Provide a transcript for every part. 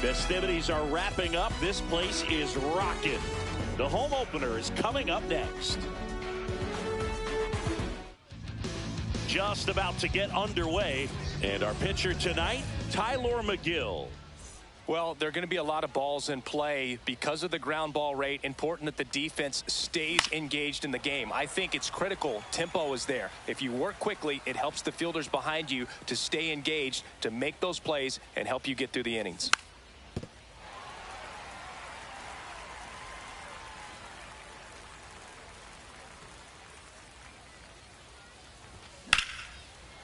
Festivities are wrapping up. This place is rocking. The home opener is coming up next. Just about to get underway. And our pitcher tonight, Tyler McGill. Well, there are going to be a lot of balls in play because of the ground ball rate. Important that the defense stays engaged in the game. I think it's critical. Tempo is there. If you work quickly, it helps the fielders behind you to stay engaged, to make those plays, and help you get through the innings.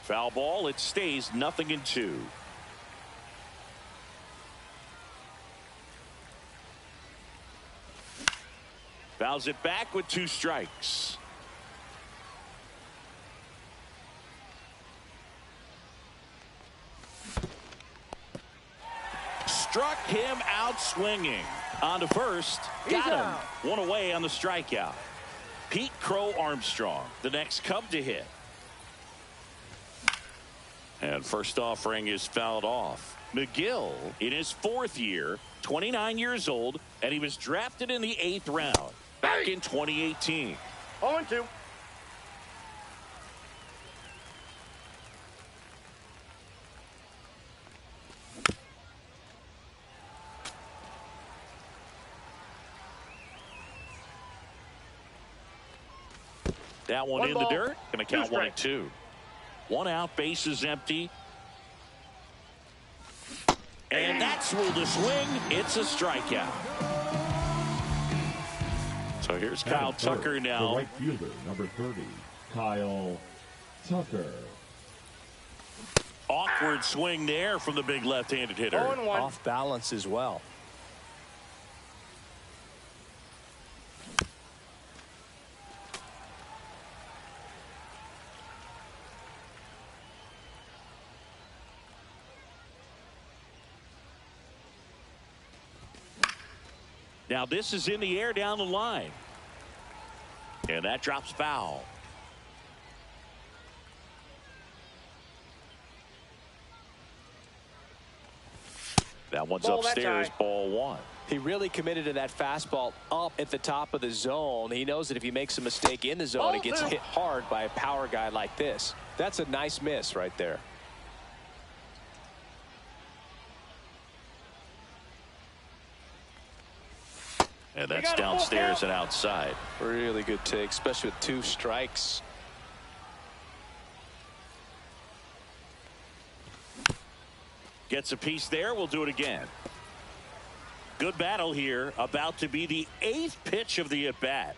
Foul ball. It stays 0-2. Fouls it back with 2 strikes. Struck him out swinging. On to first. Got him. One away on the strikeout. Pete Crow Armstrong, the next Cub to hit. And first offering is fouled off. McGill in his 4th year, 29 years old, and he was drafted in the 8th round back in 2018. 0-2. That one in the dirt. Going to count 1-2. 1 out, bases empty. And that's ruled a swing. It's a strikeout. So here's Kyle Tucker now. The right fielder, number 30, Kyle Tucker. Awkward swing there from the big left-handed hitter. 0-1. Off balance as well. Now this is in the air down the line. And that drops foul. That one's upstairs, ball 1. He really committed to that fastball up at the top of the zone. He knows that if he makes a mistake in the zone, he gets hit hard by a power guy like this. That's a nice miss right there. And that's downstairs and outside. Really good take, especially with 2 strikes. Gets a piece there. We'll do it again. Good battle here. About to be the 8th pitch of the at-bat.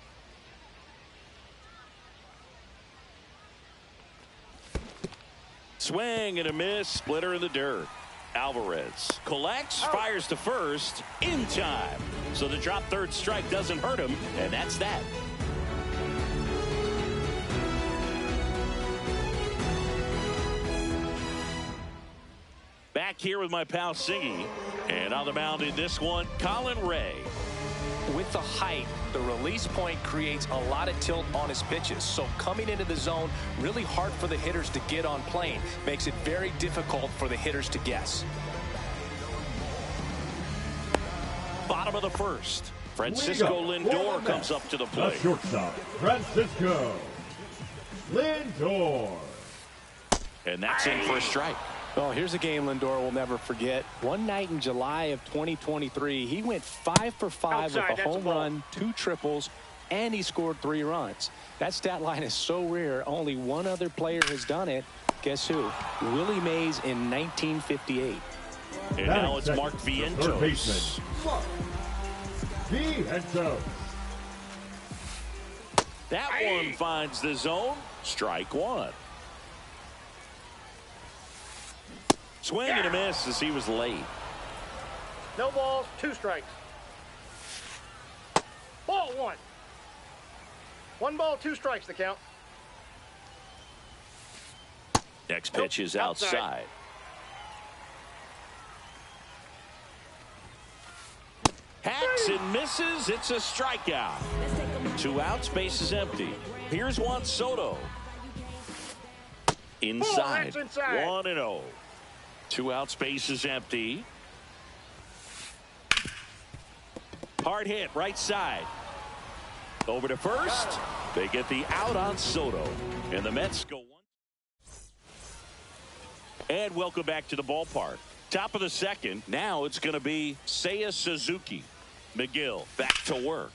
Swing and a miss. Splitter in the dirt. Alvarez collects, fires to first in time. So the drop third strike doesn't hurt him, and that's that. Back here with my pal Singy, and on the mound in this one, Colin Ray. With the height, the release point creates a lot of tilt on his pitches. So coming into the zone, really hard for the hitters to get on plane. Makes it very difficult for the hitters to guess. Bottom of the first. Francisco Lindor comes up to the plate. The shortstop, Francisco Lindor. And that's in for a strike. Oh, here's a game Lindor will never forget. One night in July of 2023, he went 5 for 5 with a home run, 2 triples, and he scored 3 runs. That stat line is so rare, only one other player has done it. Guess who? Willie Mays in 1958. And now it's Mark Vientos. Mark Vientos. That one finds the zone. Strike 1. Swing and a miss as he was late. No balls, 2 strikes. Ball 1. 1 ball, 2 strikes the count. Next pitch is outside. Hacks and misses. It's a strikeout. 2 outs, base is empty. Here's Juan Soto. Inside. 1-0. 2 outs, base is empty. Hard hit right side. Over to first. They get the out on Soto. And the Mets go one. And welcome back to the ballpark. Top of the second. Now it's going to be Seiya Suzuki. McGill back to work.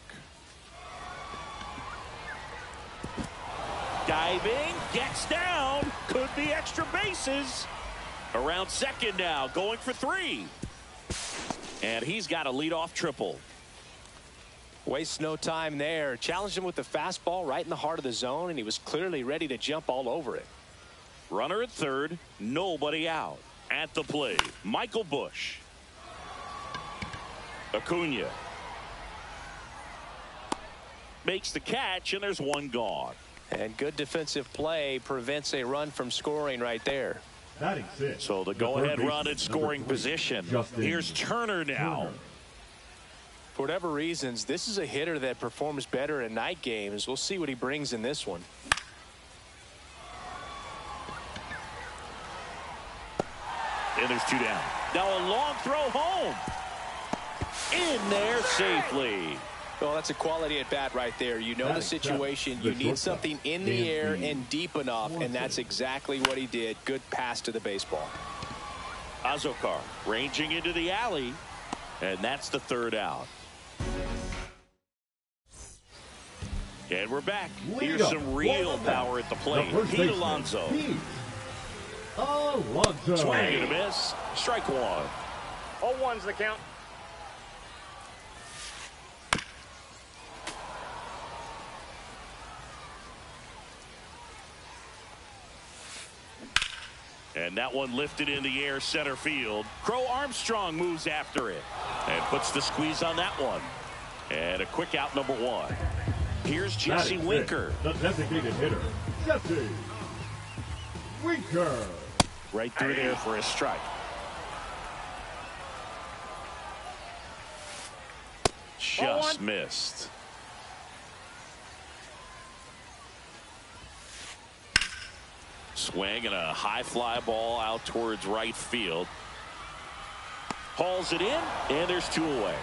Diving, gets down, could be extra bases. Around second now, going for 3. And he's got a leadoff triple. Wastes no time there. Challenged him with the fastball right in the heart of the zone, and he was clearly ready to jump all over it. Runner at third, nobody out. At the plate, Michael Busch. Acuna makes the catch, and there's one gone. And good defensive play prevents a run from scoring right there. So the go-ahead run at scoring position. Here's Turner now. For whatever reasons, this is a hitter that performs better in night games. We'll see what he brings in this one. And there's 2 down. Now a long throw home. In there safely. Well, that's a quality at bat right there. You know the situation. You need something in the air and deep enough, and that's exactly what he did. Good pass to the baseball. Azokar ranging into the alley, and that's the 3rd out. And we're back. Here's some real power at the plate. Pete Alonso. Swing and a miss. Strike 1. 0-1's the count. And that one lifted in the air center field. Crow Armstrong moves after it and puts the squeeze on that one. And a quick out, number 1. Here's Jesse Winker. The designated hitter, Jesse Winker. Right through there for a strike. Just missed. Swing and a high fly ball out towards right field. Hauls it in, and there's 2 away.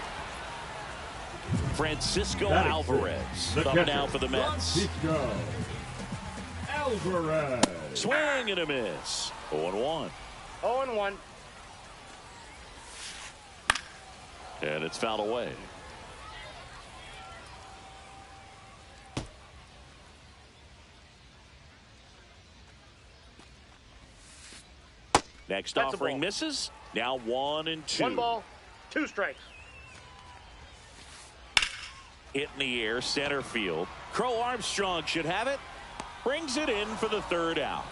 Francisco Alvarez up now for the Mets. Francisco Alvarez. Swing and a miss. 0-1. 0-1. And it's fouled away. Next That's offering misses. Now 1 and 2. 1 ball, 2 strikes. Hit in the air, center field. Crow Armstrong should have it. Brings it in for the 3rd out.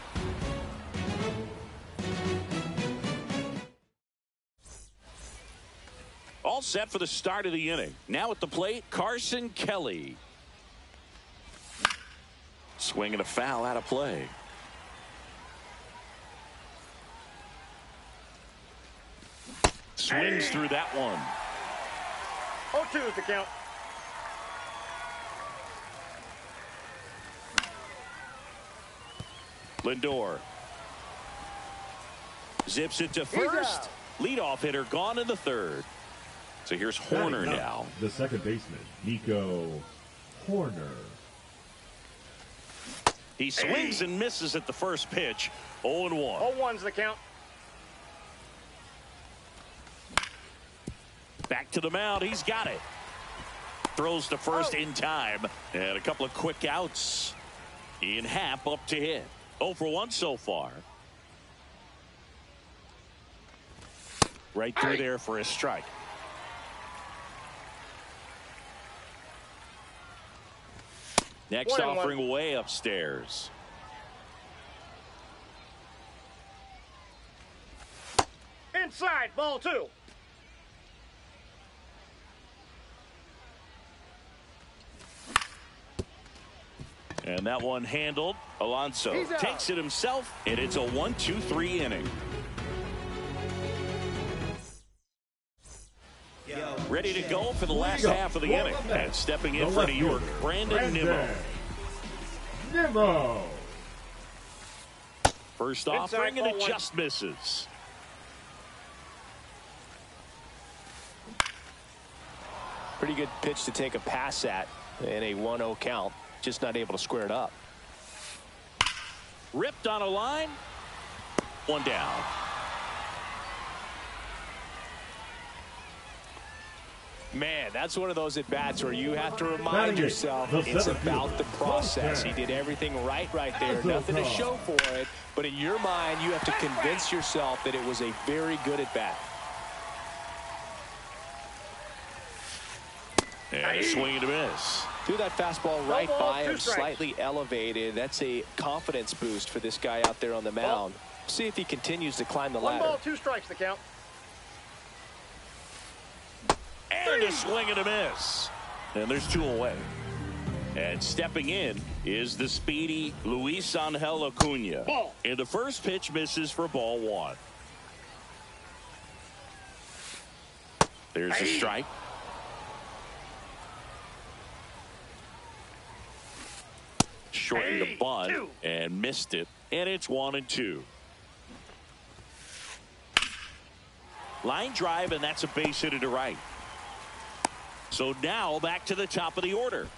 All set for the start of the inning. Now at the plate, Carson Kelly. Swing and a foul out of play. Swings through that one. 0-2 is the count. Lindor zips it to first. Leadoff hitter gone in the 3rd. So here's Horner now. The second baseman, Nico Horner. He swings and misses at the first pitch. 0-1. 0-1's the count. Back to the mound. He's got it. Throws to first in time. And a couple of quick outs. Ian Happ up to hit. 0 for 1 so far. Right through there for a strike. Next offering way upstairs. Inside, ball 2. And that one handled. Alonso takes it himself, and it's a 1-2-3 inning. Ready to go for the last half of the inning. And stepping in for New York, Brandon Nimmo. First offering, and it just misses. Pretty good pitch to take a pass at in a 1-0 count. Just not able to square it up. Ripped on a line. One down. Man, that's one of those at-bats where you have to remind yourself it's about the process. He did everything right there. Nothing to show for it. But in your mind, you have to convince yourself that it was a very good at-bat. And a swing and a miss. Threw that fastball right by him, slightly elevated. That's a confidence boost for this guy out there on the mound. See if he continues to climb the ladder. 1 ball, 2 strikes, the count. And a swing and a miss. And there's 2 away. And stepping in is the speedy Luis Angel Acuna. Ball. And the first pitch misses for ball 1. There's a strike. Shortened the bunt and missed it. And it's 1-2. Line drive, and that's a base hit to right. So now back to the top of the order.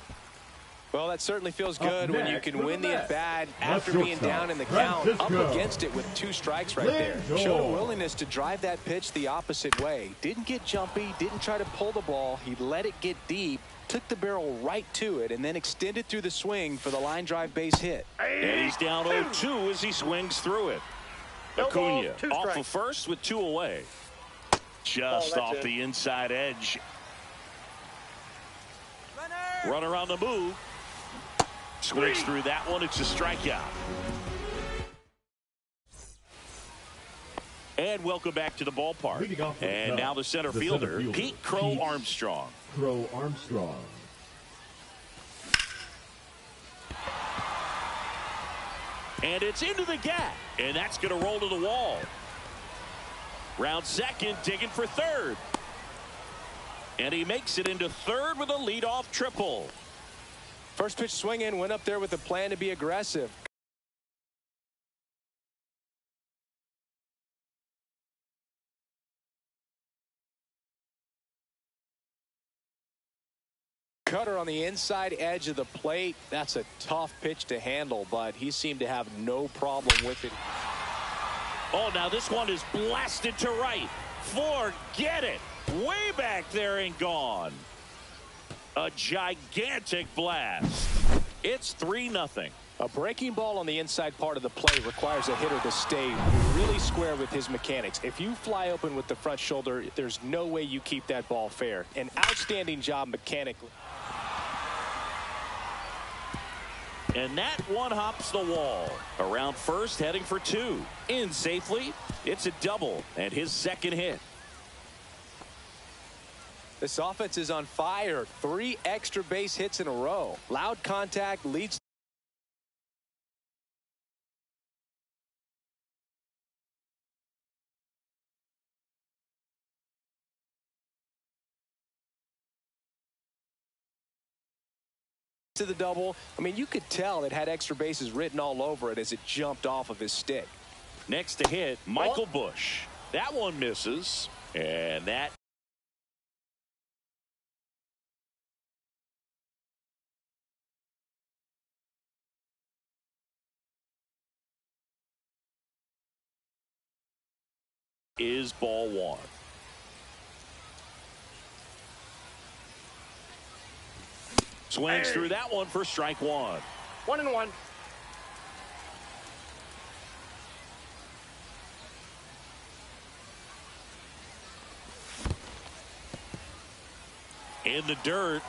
Well, that certainly feels good when you can win the at-bat after being down in the count, up against it with 2 strikes right there. Showed a willingness to drive that pitch the opposite way. Didn't get jumpy, didn't try to pull the ball. He let it get deep, took the barrel right to it, and then extended through the swing for the line drive base hit. And he's down 0-2 as he swings through it. Acuna off of first with 2 away. Just off the inside edge. Runner on the move. Swings through that one. It's a strikeout. And welcome back to the ballpark. And now the center fielder, Pete Crow Armstrong. Crow Armstrong. And it's into the gap. And that's going to roll to the wall. Round second, digging for third. And he makes it into third with a leadoff triple. First pitch swing in, went up there with a plan to be aggressive. Cutter on the inside edge of the plate. That's a tough pitch to handle, but he seemed to have no problem with it. Oh, now this one is blasted to right. Forget it. Way back there and gone. A gigantic blast. It's 3-0. A breaking ball on the inside part of the plate requires a hitter to stay really square with his mechanics. If you fly open with the front shoulder, there's no way you keep that ball fair. An outstanding job mechanically. And that one hops the wall. Around first, heading for 2. In safely. It's a double and his second hit. This offense is on fire. 3 extra base hits in a row. Loud contact leads to the double. I mean, you could tell it had extra bases written all over it as it jumped off of his stick. Next to hit, Michael Bush. That one misses. And that is ball 1. Swings through that one for strike 1. 1-1. In the dirt.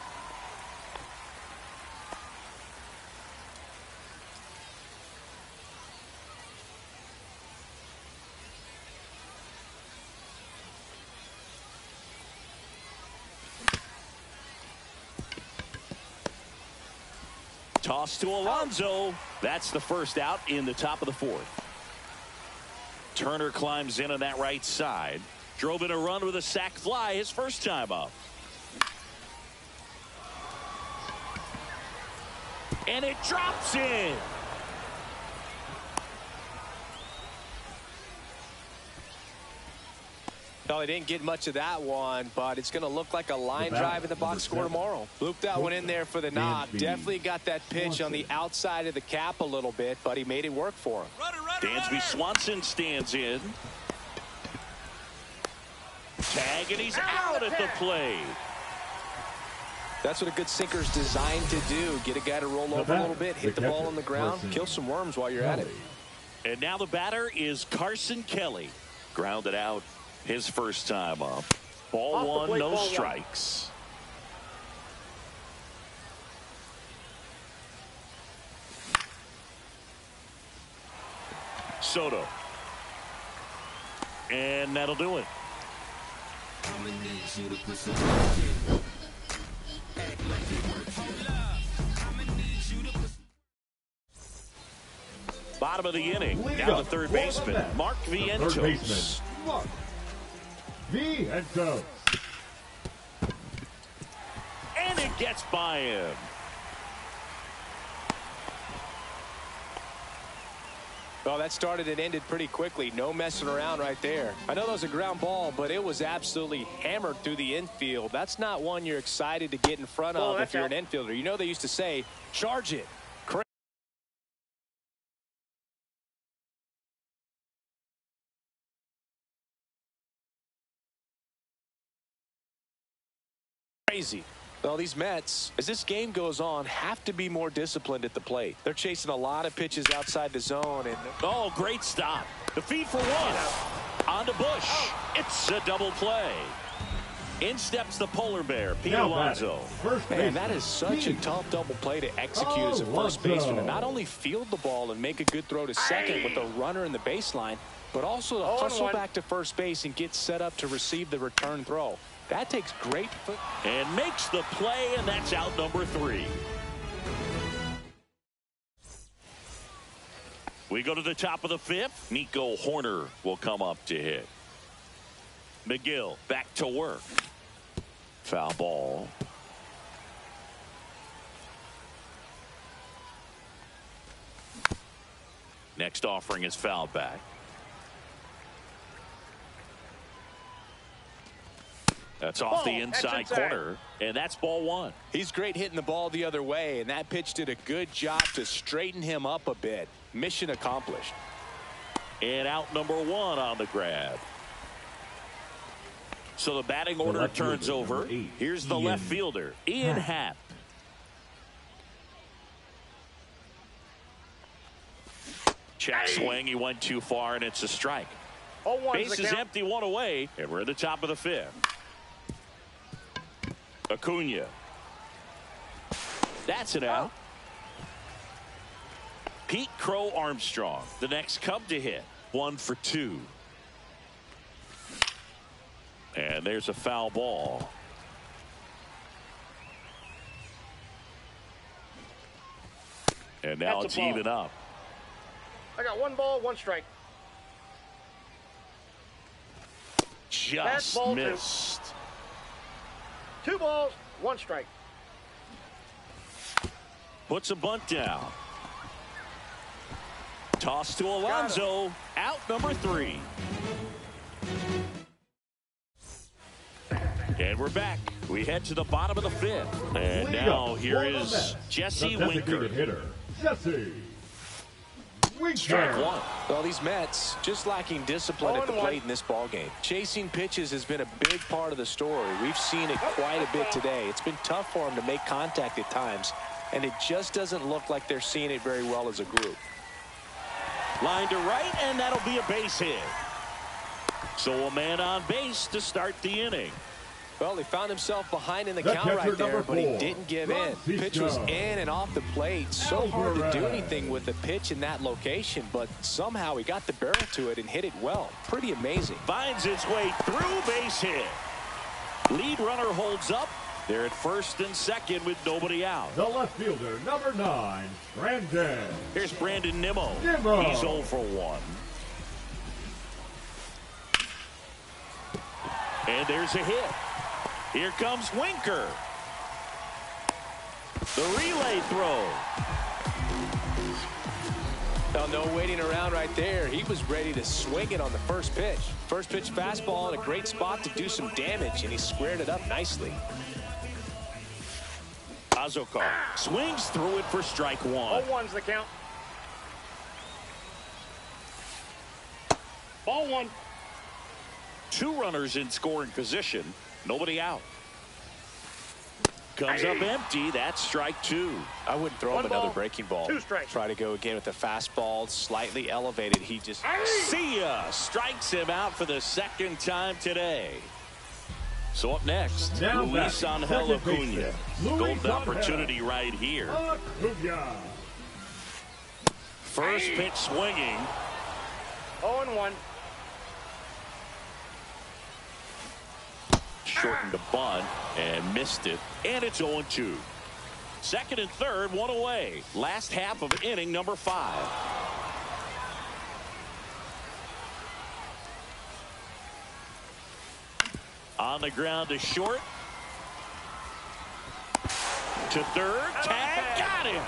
Toss to Alonso. That's the first out in the top of the 4th. Turner climbs in on that right side. Drove in a run with a sac fly his first time up. And it drops in. Well, they didn't get much of that one, but it's going to look like a line drive in the box score tomorrow. Looped that one in there for the knock. Definitely got that pitch on the outside of the cap a little bit, but he made it work for him. Dansby Swanson stands in. Tag, and he's out at the plate. That's what a good sinker's designed to do. Get a guy to roll over a little bit, hit the ball on the ground, kill some worms while you're at it. And now the batter is Carson Kelly. Grounded out his first time up. Ball one, no strikes. Soto. And that'll do it. Bottom of the inning. Now the third baseman, Mark Vientos. Mark Vientos. And it gets by him. Well, that started and ended pretty quickly. No messing around right there. I know that was a ground ball, but it was absolutely hammered through the infield. That's not one you're excited to get in front of if you're an infielder. You know they used to say, charge it. Crazy. Well, these Mets, as this game goes on, have to be more disciplined at the plate. They're chasing a lot of pitches outside the zone. And oh, great stop. The feed for one. On to Bush. It's a double play. In steps the polar bear, Pete Alonso. Man, that is such a tough double play to execute as a first baseman. And not only field the ball and make a good throw to second with a runner in the baseline, but also to hustle back to first base and get set up to receive the return throw. That takes great foot. And makes the play, and that's out number 3. We go to the top of the 5th. Nico Horner will come up to hit. McGill back to work. Foul ball. Next offering is fouled back. That's off the inside corner, and that's ball one. He's great hitting the ball the other way, and that pitch did a good job to straighten him up a bit. Mission accomplished. And out number 1 on the grab. So the batting order turns over. Here's the left fielder, Ian Happ. Check swing, he went too far, and it's a strike. Base is empty, 1 away, and we're at the top of the 5th. Acuna. That's it out. Pete Crow Armstrong, the next Cub to hit. 1 for 2. And there's a foul ball. And now it's even up. I got 1 ball, 1 strike. Just missed. 2 balls, 1 strike. Puts a bunt down. Toss to Alonso. Out number 3. And we're back. We head to the bottom of the 5th. And now here is Jesse Winker. Hitter, Jesse Strike 1. Well, these Mets just lacking discipline at the plate in this ball game. Chasing pitches has been a big part of the story. We've seen it quite a bit today. It's been tough for them to make contact at times, and it just doesn't look like they're seeing it very well as a group. Line to right, and that'll be a base hit. So a man on base to start the inning. Well, he found himself behind in the count right there, but he didn't give in. Pitch was in and off the plate. So hard to do anything with a pitch in that location, but somehow he got the barrel to it and hit it well. Pretty amazing. Finds its way through, base hit. Lead runner holds up. They're at first and second with nobody out. The left fielder, number 9, Brandon. Here's Brandon Nimmo. He's 0 for 1. And there's a hit. Here comes Winker. The relay throw. Well, no waiting around right there. He was ready to swing it on the first pitch. First pitch fastball in a great spot to do some damage, and he squared it up nicely. Azokar swings through it for strike one. 0-1's the count. Ball one. 2 runners in scoring position. Nobody out. Comes up empty. That's strike 2. I wouldn't throw him another breaking ball. 2 strikes. Try to go again with the fastball, slightly elevated. He just See ya. Strikes him out for the second time today. So up next, Now Luis batting, Angel second Acuna. baseman, Golden Luis opportunity right here. Acuna. First pitch swinging. 0-1. Shortened the bunt and missed it. And it's 0-2. Second and third, 1 away. Last half of inning number 5. On the ground to short. To third. Tag. Got him.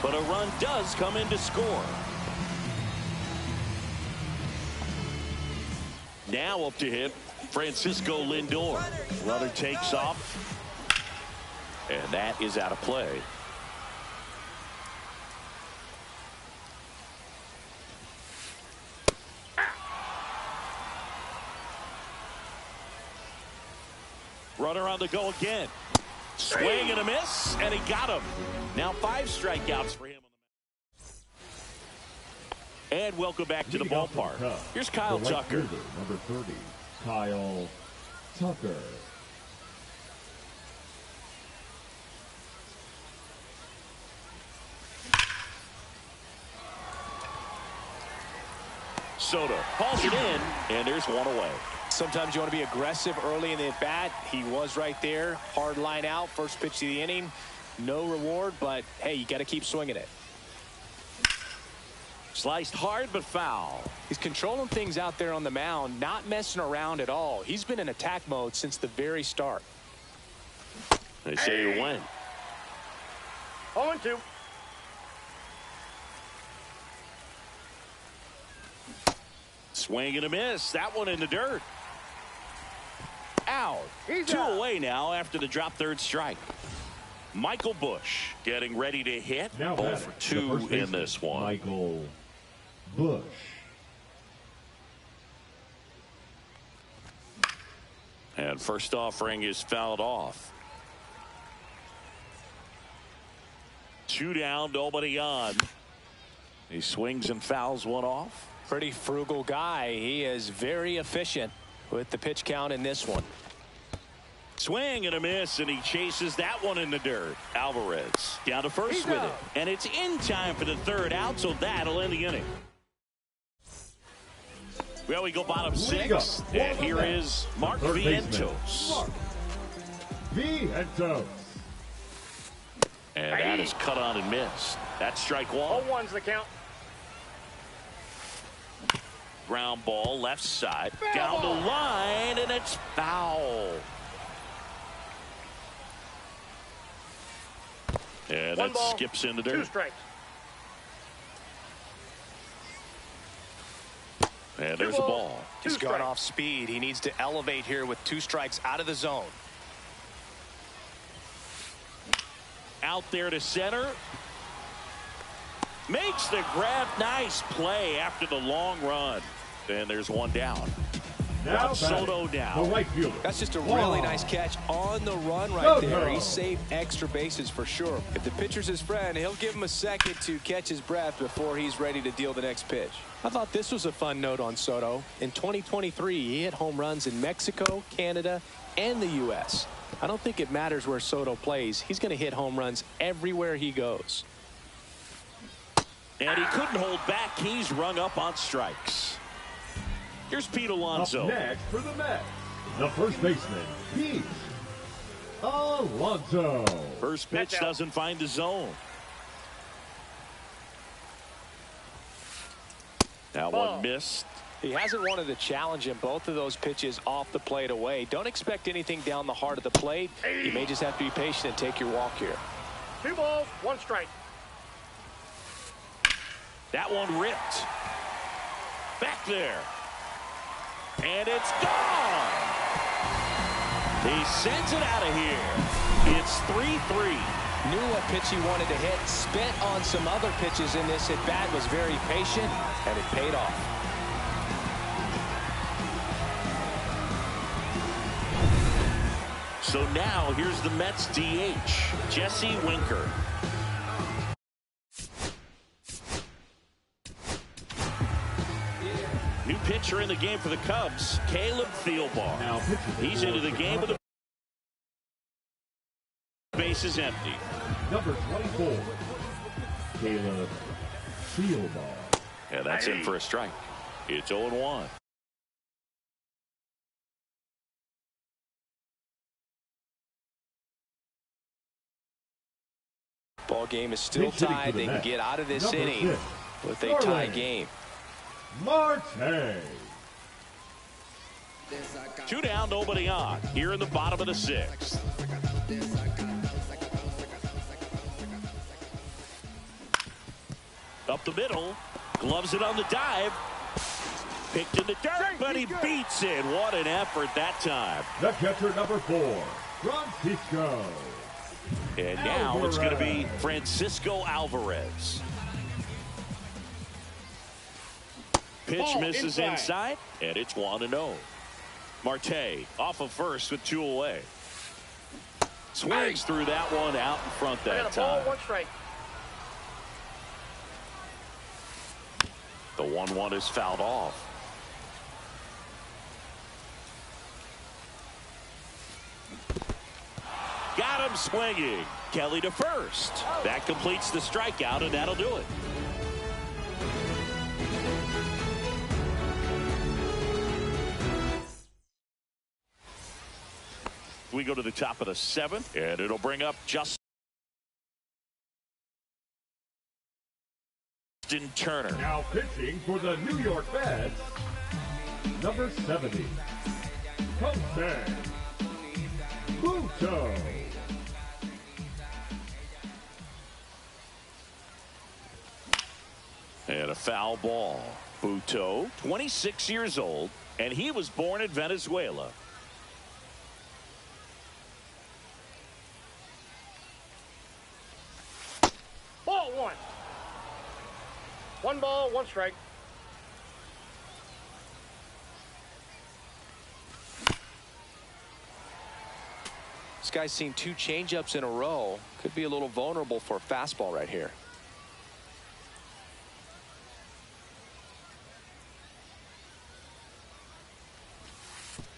But a run does come in to score. Now up to hit Francisco Lindor. Runner takes off. And that is out of play. Runner on the go again. Swing and a miss, and he got him. Now 5 strikeouts for him. And welcome back to the ballpark. Here's Kyle Tucker. Number 30, Kyle Tucker. Soto hauls it in, and there's 1 away. Sometimes you want to be aggressive early in the at-bat. He was right there. Hard line out. First pitch of the inning. No reward, but, hey, you got to keep swinging it. Sliced hard but foul. He's controlling things out there on the mound, not messing around at all. He's been in attack mode since the very start. They say you win. 0-2. Swing and a miss. That one in the dirt. Out. He's 2 out. away now after the drop third strike. Michael Busch getting ready to hit. Now 0 batting, for the 2 first in baseman, this one. Michael Busch. And first offering is fouled off. 2 down, nobody on. He swings and fouls one off. Pretty frugal guy. He is very efficient with the pitch count in this one. Swing and a miss, and he chases that one in the dirt. Alvarez down to first with it. And it's in time for the third out, so that'll end the inning. Well, we go bottom 6, and here is Mark Vientos. Vientos. And that is cut on and missed. That's strike 1. 0-1's the count. Ground ball left side. Down the line, and it's foul. And that skips in the dirt. 2 strikes. And there's a ball. He's gone off speed. He needs to elevate here with 2 strikes out of the zone. Out there to center. Makes the grab. Nice play after the long run. And there's 1 down. Now Soto batting, down. the right fielder. That's just a really nice catch on the run right there. He saved extra bases for sure. If the pitcher's his friend, he'll give him a second to catch his breath before he's ready to deal the next pitch. I thought this was a fun note on Soto. In 2023, he hit home runs in Mexico, Canada, and the U.S. I don't think it matters where Soto plays. He's going to hit home runs everywhere he goes. And he couldn't hold back. He's rung up on strikes. Here's Pete Alonso. Up next for the Mets, the first baseman, Pete Alonso. First pitch doesn't find the zone. That one missed. He hasn't wanted to challenge him. Both of those pitches off the plate away. Don't expect anything down the heart of the plate. You may just have to be patient and take your walk here. 2 balls, 1 strike. That one ripped. Back there. And it's gone. He sends it out of here. It's 3-3. Knew what pitch he wanted to hit. Spent on some other pitches in this at bat. Was very patient, and it paid off. So now here's the Mets DH, Jesse Winker. New pitcher in the game for the Cubs, Caleb Thielbar. He's into the game with the bases empty. Number 24, Caleb Thielbar. And that's in for a strike. It's 0-1. Ball game is still tied. They can get out of this inning with a tie game. Marte. 2 down, nobody on. Here in the bottom of the 6th. Up the middle. Gloves it on the dive. Picked in the dirt, but he beats it. What an effort that time. The catcher, number 4, Francisco. And now it's going to be Francisco Alvarez. Pitch misses inside, and it's 1-0. Marte off of first with 2 away. Swings through that one out in front that time. 1 The 1-1 is fouled off. Got him swinging. Kelly to first. That completes the strikeout, and that'll do it. We go to the top of the 7th, and it'll bring up Justin Turner. Now pitching for the New York Mets, number 70, Jose Butto. And a foul ball. Butto, 26 years old, and he was born in Venezuela. Ball 1. 1 ball, 1 strike. This guy's seen 2 changeups in a row. Could be a little vulnerable for a fastball right here.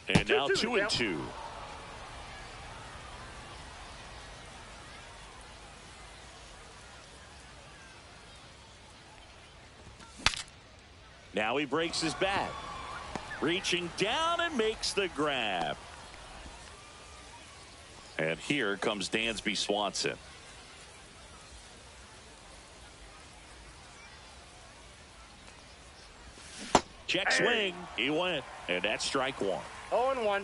And now 2-2. Now he breaks his bat. Reaching down and makes the grab. And here comes Dansby Swanson. Check swing. He went. And that's strike 1. 0-1.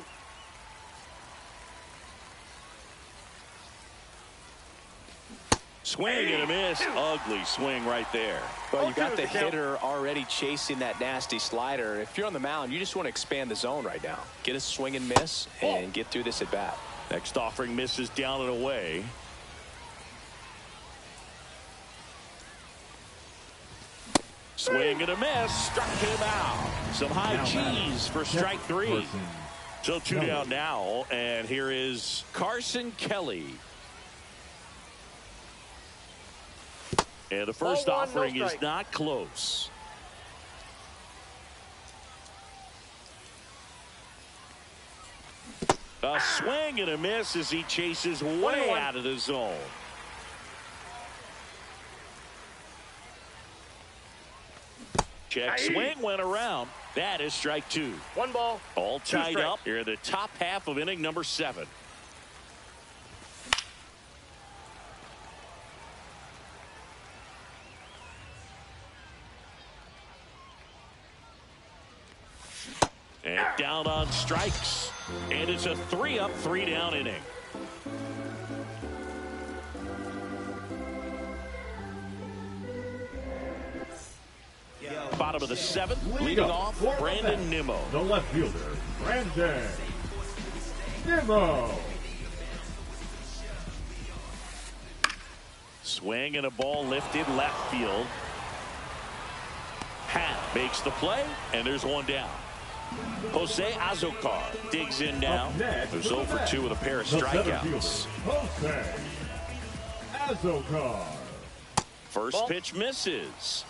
Swing and a miss. Ugly swing right there. Well, you got the hitter already chasing that nasty slider. If you're on the mound, you just want to expand the zone right now. Get a swing and miss and get through this at bat. Next offering misses down and away. Swing and a miss. Struck him out. Some high cheese for strike 3. So 2 down now. And here is Carson Kelly. And the first offering is not close. A swing and a miss as he chases way out of the zone. Check swing went around. That is strike 2. 1 ball. All tied up here in the top half of inning number 7. And down on strikes. And it's a 3-up, 3-down inning. bottom of the 7th. Leading off, Brandon Nimmo. The left fielder, Brandon Nimmo. Swing and a ball lifted left field. Hat makes the play, and there's one down. Jose Azocar digs in now. There's 0 for 2 with a pair of strikeouts. Jose Azocar. First pitch misses.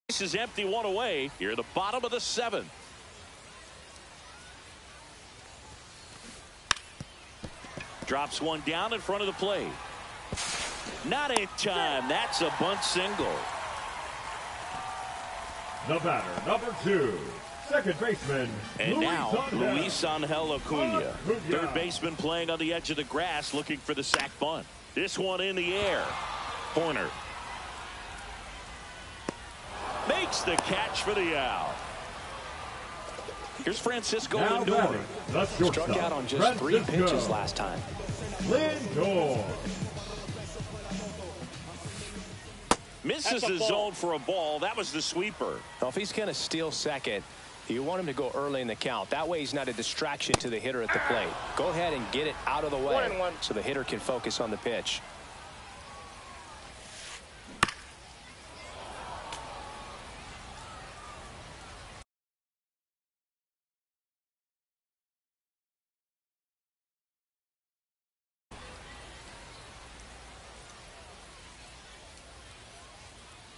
This is empty, 1 away. Here, the bottom of the 7th. Drops one down in front of the plate. Not in time. That's a bunt single. The batter, number 2, second baseman. And now, Luis Angel Acuna. Third baseman playing on the edge of the grass, looking for the sac bunt. This one in the air. Corner. Makes the catch for the out. Here's Francisco Lindor. Struck out on just 3 pitches last time. Lindor. Misses the zone for a ball. That was the sweeper. Well, if he's going to steal second, you want him to go early in the count. That way he's not a distraction to the hitter at the plate. Go ahead and get it out of the way so the hitter can focus on the pitch.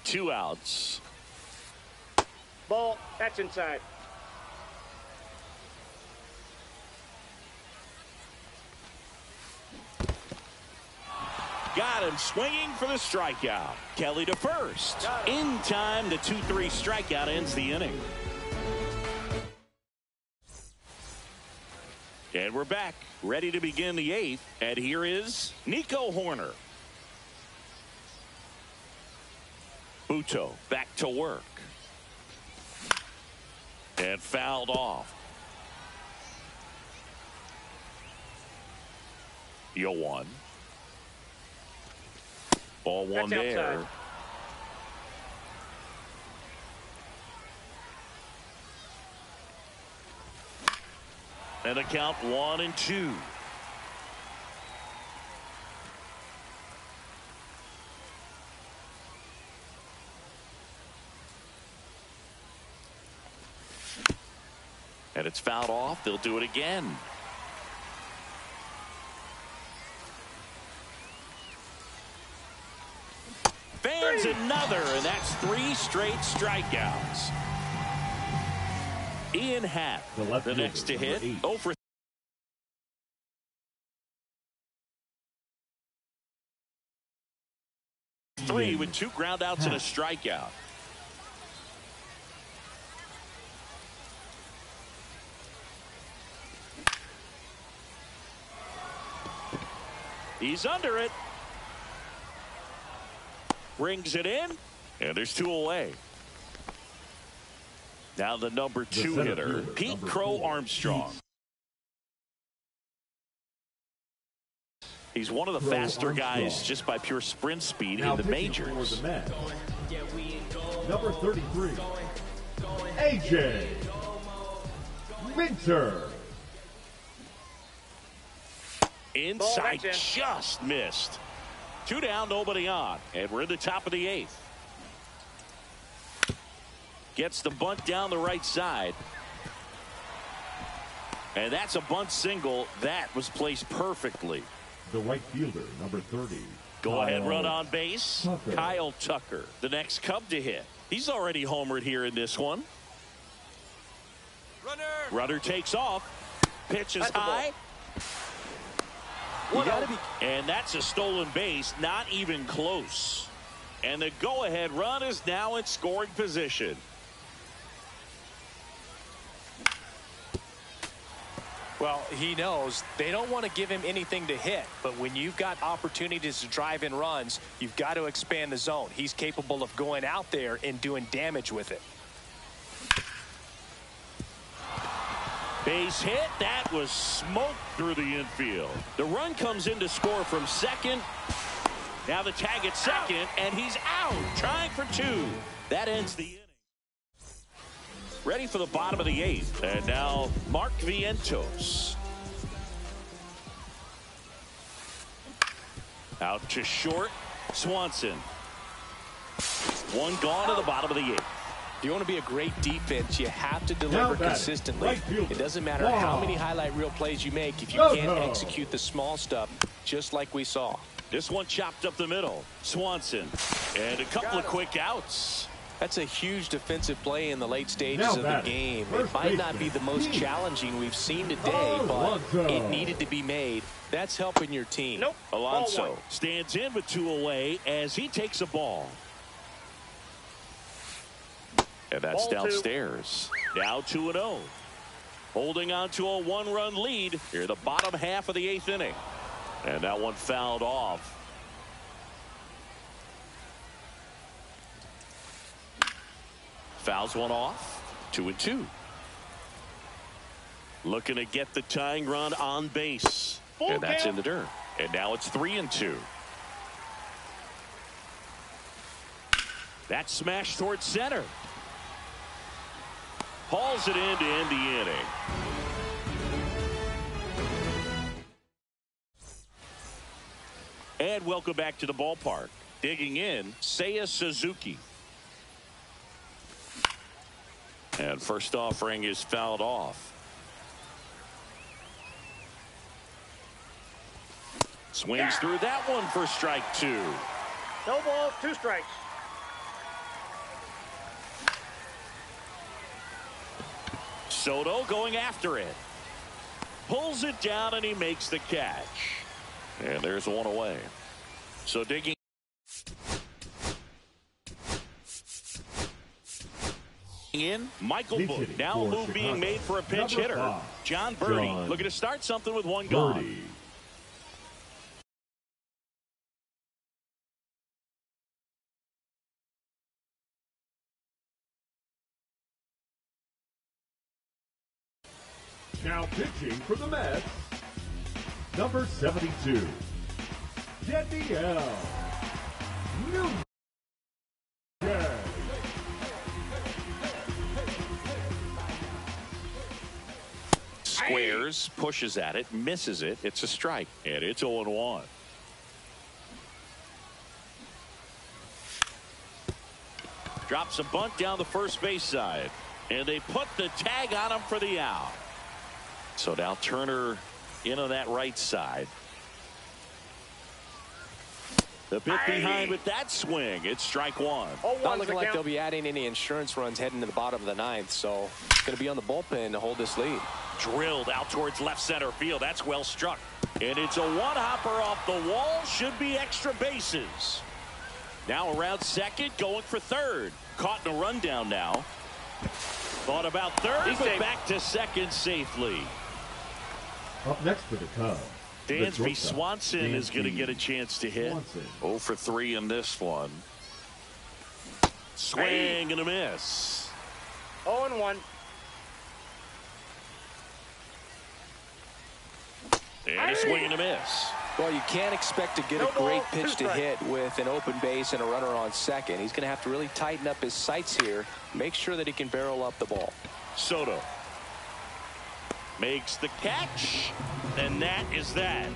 Two outs. Ball. That's inside. Got him swinging for the strikeout. Kelly to first. In time, the 2-3 strikeout ends the inning. And we're back, ready to begin the 8th. And here is Nico Hoerner. Buto back to work. And fouled off. 0-1. Ball one there. Outside. And a count 1-2. And it's fouled off. They'll do it again. Fans another, and that's 3 straight strikeouts. Ian Happ, the next to hit. 0 for 3 with 2 groundouts and a strikeout. He's under it. Brings it in, and there's 2 away. Now the number 2 hitter, Pete Crow Armstrong. He's one of the faster guys just by pure sprint speed in the majors. Number 33, AJ Minter. Inside, just missed. 2 down, nobody on, and we're in the top of the 8th. Gets the bunt down the right side. And that's a bunt single. That was placed perfectly. The right fielder, number 30. Go ahead, run on base. Tucker. Kyle Tucker, the next Cub to hit. He's already homered here in this one. Runner takes off. Pitch is high. And that's a stolen base, not even close. And the go-ahead run is now in scoring position. Well, he knows they don't want to give him anything to hit, but when you've got opportunities to drive in runs, you've got to expand the zone. He's capable of going out there and doing damage with it. Base hit. That was smoked through the infield. The run comes in to score from second. Now the tag at second, and he's out, trying for two. That ends the inning. Ready for the bottom of the eighth. And now Mark Vientos. Out to short. Swanson. One gone to the bottom of the eighth. If you want to be a great defense, you have to deliver consistently. It doesn't matter how many highlight reel plays you make if you can't execute the small stuff, just like we saw. This one chopped up the middle. Swanson. And a couple of quick outs. That's a huge defensive play in the late stages of the game. It might not be the most challenging we've seen today, but it needed to be made. That's helping your team. Nope. Alonso stands in with two away as he takes a ball. And that's downstairs. Now 2-0. Holding on to a one-run lead here in the bottom half of the eighth inning. And that one fouled off. Fouls one off. 2-2. Looking to get the tying run on base. And that's in the dirt. And now it's 3-2. That smash towards center. Hauls it in to end the inning. And welcome back to the ballpark. Digging in, Seiya Suzuki. And first offering is fouled off. Swings through that one for strike two. No ball, 2 strikes. Soto going after it. Pulls it down and he makes the catch. And there's one away. So digging in, Michael Buck. Now a move being made for a pinch hitter. John Birdie looking to start something with one gone. Now pitching for the Mets, number 72, Daniel Newman. Squares, pushes at it, misses it. It's a strike, and it's 0-1. Drops a bunt down the first base side, and they put the tag on him for the out. So now Turner in on that right side. The bit behind with that swing. It's strike one. Not looking like they'll be adding any insurance runs heading to the bottom of the ninth, so it's going to be on the bullpen to hold this lead. Drilled out towards left center field. That's well struck. And it's a one-hopper off the wall. Should be extra bases. Now around second, going for third. Caught in a rundown now. Thought about third, but back to second safely. Up next for the Cubs, Dansby Swanson is going to get a chance to hit. 0 for 3 in this one. Swing and a miss. 0-1. And a swing and a miss. Well, you can't expect to get a great pitch to hit with an open base and a runner on second. He's going to have to really tighten up his sights here. Make sure that he can barrel up the ball. Soto makes the catch, and that is that.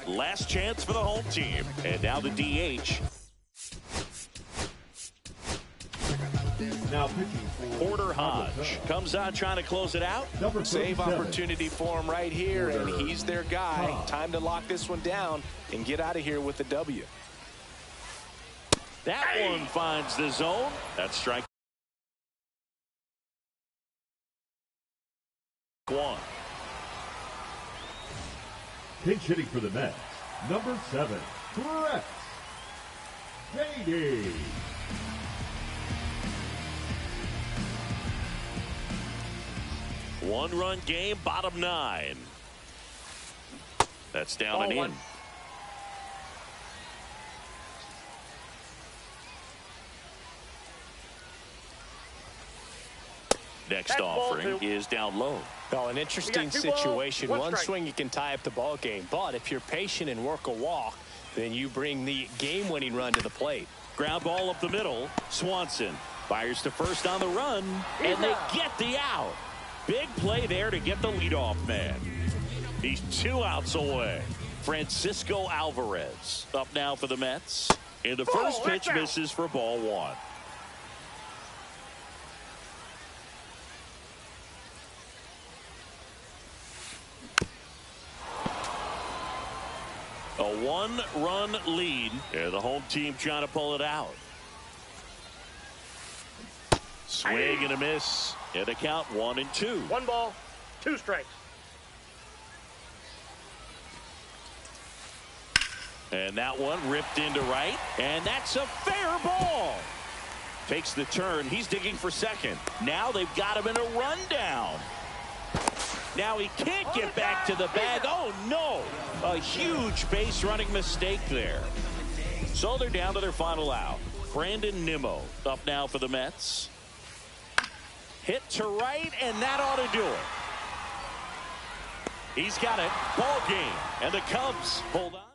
Last chance for the home team, and now the DH. Now pitching for Porter Hodge comes on trying to close it out. Save opportunity for him right here, and he's their guy. Time to lock this one down and get out of here with the W. That one finds the zone. That's strike one. Pinch hitting for the Mets, number 7, Brett Shady. One-run game, bottom 9. That's down and in. Next offering is down low. Oh, an interesting situation. One swing, you can tie up the ball game. But if you're patient and work a walk, then you bring the game-winning run to the plate. Ground ball up the middle. Swanson fires to first on the run, and they get the out. Big play there to get the leadoff man. He's 2 outs away. Francisco Alvarez up now for the Mets. And the first pitch misses for ball 1. A 1-run lead. And the home team trying to pull it out. Swing and a miss. And the count 1-2. 1 ball, 2 strikes. And that one ripped into right. And that's a fair ball. Takes the turn. He's digging for second. Now they've got him in a rundown. Now he can't get back to the bag. Oh, no. A huge base running mistake there. So they're down to their final out. Brandon Nimmo up now for the Mets. Hit to right, and that ought to do it. He's got it. Ball game. And the Cubs hold on.